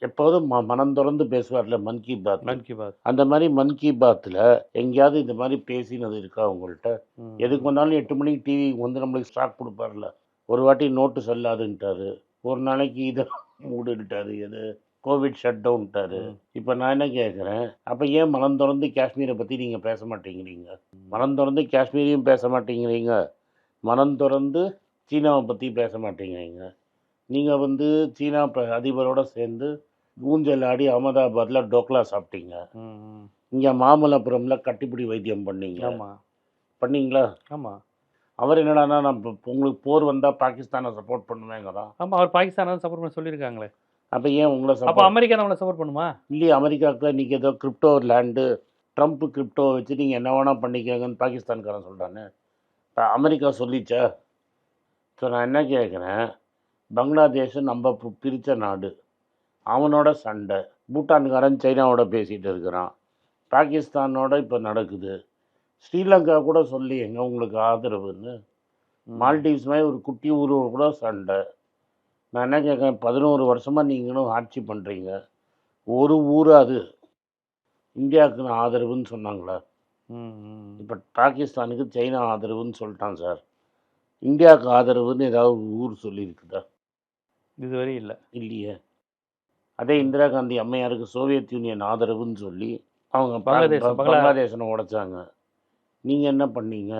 எப்போதும் மனம் தொறந்து பேசுவார்ல மன் கி பாத். மன் கி பாத். அந்த மாதிரி மன் கி பாத்தில் எங்கேயாவது இந்த மாதிரி பேசினது இருக்கா உங்கள்கிட்ட? எதுக்கு வந்தாலும் 8 மணிக்கு டிவி வந்து நம்மளுக்கு ஸ்டாக் கொடுப்பார்ல. ஒரு வாட்டி நோட்டு சொல்லாதுன்ட்டாரு, ஒரு நாளைக்கு இதை மூடுன்ட்டாரு, எது கோவிட் ஷட் டவுன்ட்டாரு. இப்போ நான் என்ன கேட்குறேன், அப்போ ஏன் மனம் திறந்து காஷ்மீரை பற்றி நீங்கள் பேச மாட்டேங்கிறீங்க? மனம் திறந்து காஷ்மீரையும் பேச மாட்டேங்கிறீங்க, மனம் திறந்து சீனாவை பற்றி பேச மாட்டேங்கிறீங்க. நீங்கள் வந்து சீனா அதிபரோட சேர்ந்து ஊஞ்சல் ஆடி அகமதாபாத்தில் டோக்லா சாப்பிட்டீங்க. இங்கே மாமல்லபுரமில் கட்டிப்பிடி வைத்தியம் பண்ணீங்க. பண்ணீங்களா? ஆமாம். அவர் என்னடானா, நான் உங்களுக்கு போர் வந்தால் பாகிஸ்தானை சப்போர்ட் பண்ணுவேங்கிறான். ஆமாம், அவர் பாகிஸ்தானை சப்போர்ட் பண்ண சொல்லியிருக்காங்களே. அப்போ ஏன் உங்களை அப்போ அமெரிக்கா நம்மளை சப்போர்ட் பண்ணுமா? இல்லையே, அமெரிக்காவுக்கு இன்றைக்கி ஏதோ கிரிப்டோ லேண்டு, ட்ரம்ப் கிரிப்டோவை வச்சு நீங்கள் என்ன வேணால் பண்ணிக்கங்கன்னு பாகிஸ்தான்காரன் சொல்கிறானே. அமெரிக்கா சொல்லிச்சா? ஸோ நான் என்ன கேட்குறேன், பங்களாதேஷ் நம்ம பிரித்த நாடு, அவனோட சண்டை, பூட்டான்காரன் சைனாவோட பேசிகிட்டு இருக்கிறான், பாகிஸ்தானோட இப்போ நடக்குது, ஸ்ரீலங்கா கூட சொல்லி எங்க உங்களுக்கு ஆதரவுன்னு, மால்டீவ்ஸ் மாதிரி ஒரு குட்டி ஊர் கூட சண்டை. நான் என்ன கேட்குறேன், 11 வருஷமாக நீங்களும் ஆட்சி பண்ணுறீங்க, ஒரு ஊர் அது இந்தியாவுக்கு ஆதரவுன்னு சொன்னாங்களா? இப்போ பாகிஸ்தானுக்கு சைனா ஆதரவுன்னு சொல்லிட்டான் சார். இந்தியாவுக்கு ஆதரவுன்னு ஏதாவது ஊர் சொல்லியிருக்குதா? இதுவரை இல்லை. இல்லையே. அதே இந்திரா காந்தி அம்மையாருக்கு சோவியத் யூனியன் ஆதரவுன்னு சொல்லி அவங்க பங்களாதேசனை உடைச்சாங்க. நீங்கள் என்ன பண்ணீங்க?